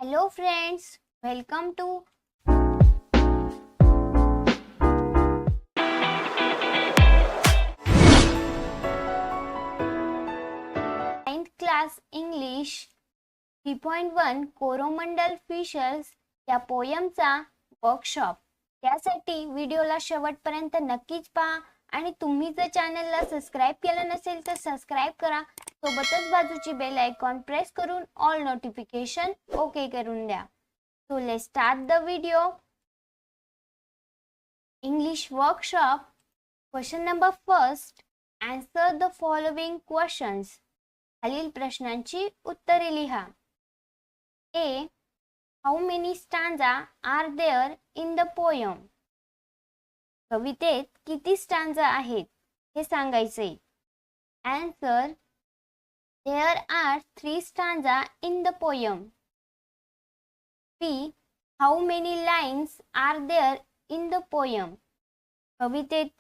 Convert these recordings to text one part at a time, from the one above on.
Hello friends, welcome to ninth class English 3.1 Coromandel fishes या पोयमचा workshop. त्यासाठी व्हिडिओला शेवटपर्यंत नक्कीच पहा आणि तुम्ही जर चॅनलला सबस्क्राइब केलं नसेल तर सबस्क्राइब करा. सोबतच बाजूची बेल आयकॉन प्रेस करून ऑल नोटिफिकेशन ओके करून द्या. So let's start the video. English workshop. Question number first. Answer the following questions. खालील प्रश्नांची उत्तरे लिहा. A. How many stanza are there in the poem? कवितेत किती स्टँजा आहेत हे सांगायचे. Answer. There are 3 stanza in the poem. B. How many lines are there in the poem? कवितेत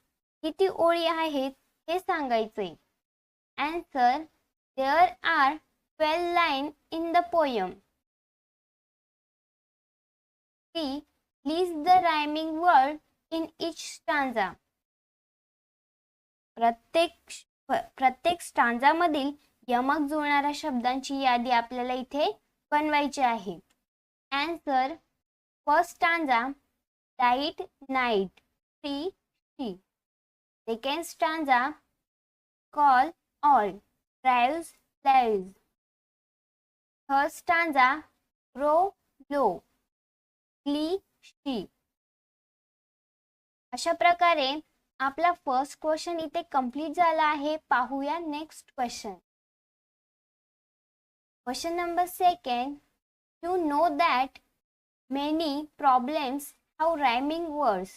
किती ओळी आहेत हे सांगायचे. Answer. There are 12 lines in the poem. C. List the rhyming word in each stanza. प्रत्येक stanza मधील यमक जुळणाऱ्या शब्दांची यादी आपल्याला इथे बनवायची आहे. Answer. First stanza, light, night, tree, she. Second stanza, call, all, drives, lives. Third stanza, grow, blow, flee, she. अशा प्रकारे आपला फर्स्ट क्वेश्चन इथे कंप्लीट झाला आहे. पाहूया next question. Question number second. You know that many problems have rhyming words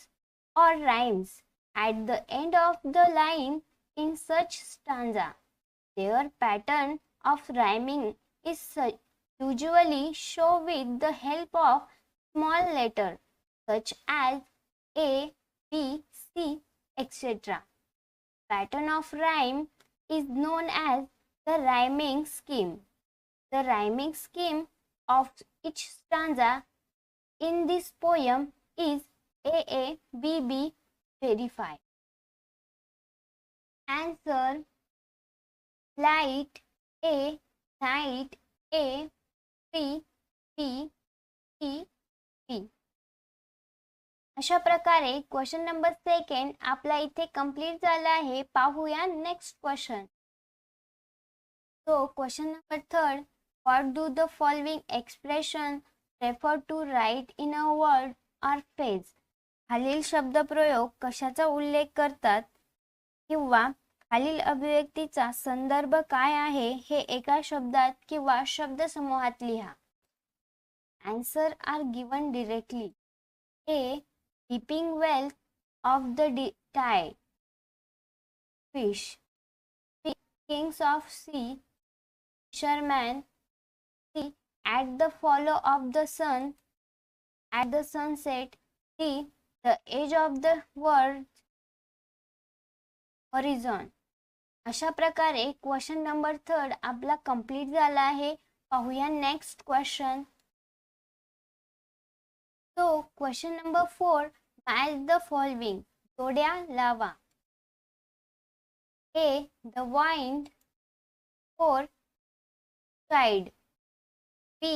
or rhymes at the end of the line in such stanza. Their pattern of rhyming is usually shown with the help of small letters such as A, B, C, etc. Pattern of rhyme is known as the rhyming scheme. The rhyming scheme of each stanza in this poem is AA, BB. Verify. Answer. Light, A, night, A, tree, T, T, T. अशा प्रकारे question number second आपला इथे complete झाला आहे. पाहूया next question. So question number third. What do the following expression refer to write in a word or phrase? खालील शब्दप्रयोग कशाचा उल्लेख करतात किंवा खालील अभिव्यक्तीचा संदर्भ काय आहे हे एका शब्दात किंवा शब्दसमूहात लिहा. Answer are given directly. A. Keeping wealth of the tide. Fish. Kings of sea. Fisherman. C. At the follow of the sun. At the sunset. D. The edge of the world horizon. अशा प्रकारे question number third आपला complete झाला आहे. पाहूया next question. तो question number 4. Match the following. जोड्या लावा. A. The wind. 4. Tide. B.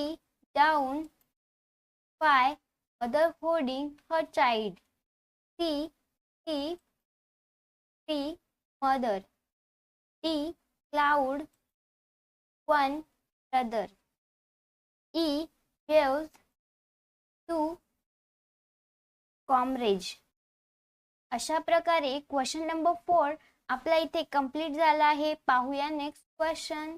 Down. 5. Mother holding her child. C. Mother. D. Cloud. 1. Brother. E. Waves. 2. Comrade. अशा प्रकारे क्वेश्चन नंबर 4 आपला इथे कंप्लीट झाला आहे. पाहूया next question.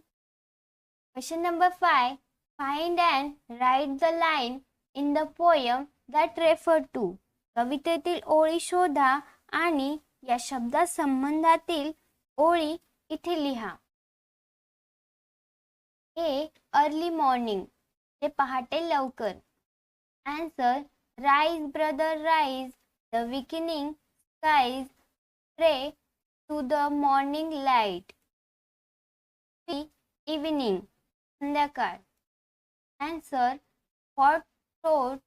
Question number 5. Find and write the line in the poem that refer to. कवितेतील ओळी शोधा आणि या शब्दा संबंधातील ओळी इथे लिहा. A. Early morning. ते पहाटे लवकर. Answer. Rise brother rise, the weakening skies pray to the morning light. B. Evening. संध्याकाळ. Answer. what thought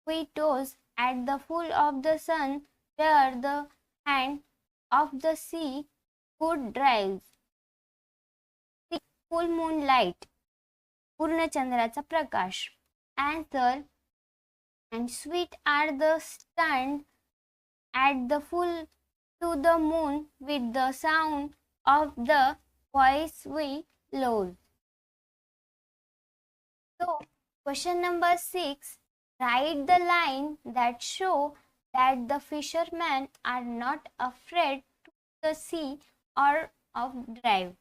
we toss at the full of the sun, where the hand of the sea could drive. The full moonlight, पूर्ण चंद्राचा प्रकाश. Answer, and sweet are the stand at the full to the moon with the sound of the voice we love. So, question number 6. Write the line that show that the fishermen are not afraid to the sea or of drive.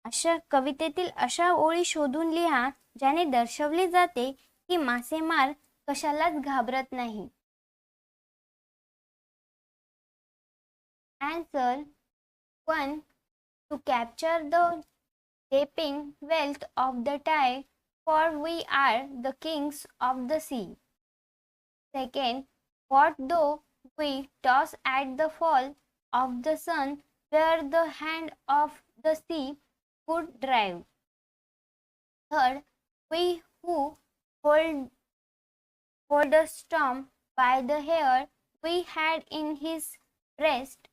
अशा कवितेतील अशा ओळी शोधून लिहा ज्याने दर्शवले जाते की मासेमार कशालाच घाबरत नाही. Answer 1. To capture the gaping wealth of the tide, for we are the kings of the sea. 2. What though we toss at the fall of the sun, where the hand of the sea could drive. 3. We who hold the storm by the hair, we had in his breast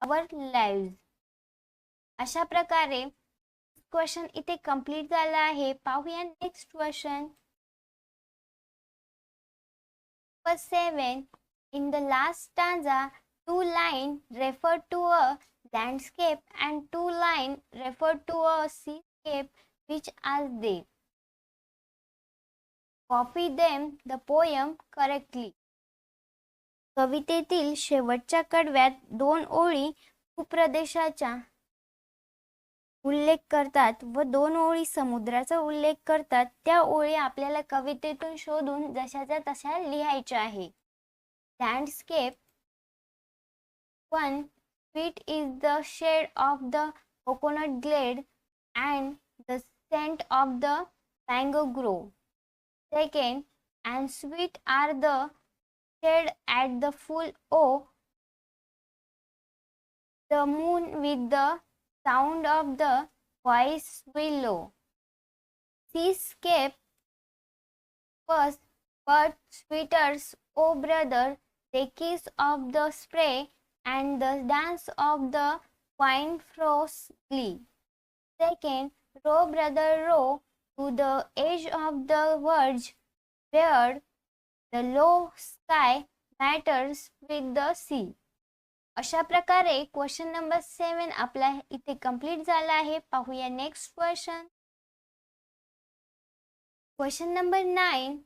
our lives. अशा प्रकारे question इथे complete झाला आहे. पाहूया next question. Number 7. In the last stanza, 2 lines refer to a landscape and 2 lines refer to a seascape. Which are they? Copy them the poem correctly. कवितेतील शेवटच्या कडव्यात 2 ओळी भूप्रदेशाचा उल्लेख करतात व 2 ओळी समुद्राचा उल्लेख करतात. त्या ओळी आपल्याला कवितेतून शोधून जशाच्या तशा लिहायच्या आहे. Landscape. 1. Sweet is the shade of the coconut glade and the scent of the mango grove. 2. And sweet are the shade at the full o, the moon with the sound of the voice below. Seascape. First, but sweeters, O brother, the kiss of the spray and the dance of the wine frost glee. 2. Row brother row to the edge of the verge, where the low sky matters with the sea. अशा प्रकारे question number 7 आपला इथे complete झाला आहे. पाहूया next question. Question number 9.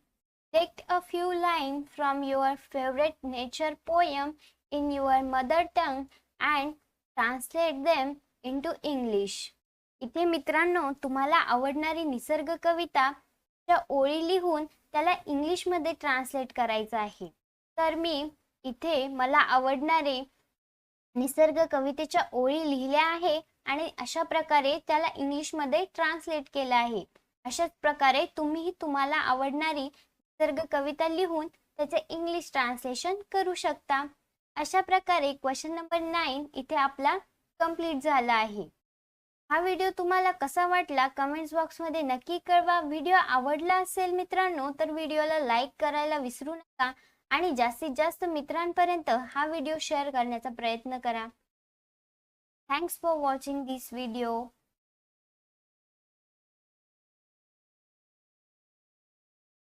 Select a few lines from your favorite nature poem in your mother tongue and translate them into English. इथे मित्रांनो तुम्हाला आवडणारी निसर्ग कविता च्या ओळी लिहून त्याला इंग्लिश मध्ये ट्रान्सलेट करायचं आहे. तर मी इथे मला आवडणारे निसर्ग कवितेच्या ओळी लिहिल्या आहे आणि अशा प्रकारे त्याला इंग्लिश मध्ये ट्रान्सलेट केलं आहे. अशाच प्रकारे तुम्ही तुम्हाला आवडणारी निसर्ग कविता लिहून त्याचे इंग्लिश ट्रान्सलेशन करू शकता. अशा प्रकारे क्वेश्चन नंबर 9 इथे आपला कंप्लीट झाला आहे. हा व्हिडिओ तुम्हाला कसा वाटला कमेंट्स बॉक्स मध्ये नक्की कळवा. व्हिडिओ आवडला असेल मित्रांनो तर व्हिडिओला लाईक करायला विसरू नका आणि जास्तीत जास्त मित्रांपर्यंत हा व्हिडिओ शेअर करण्याचा प्रयत्न करा. Thanks for watching this video.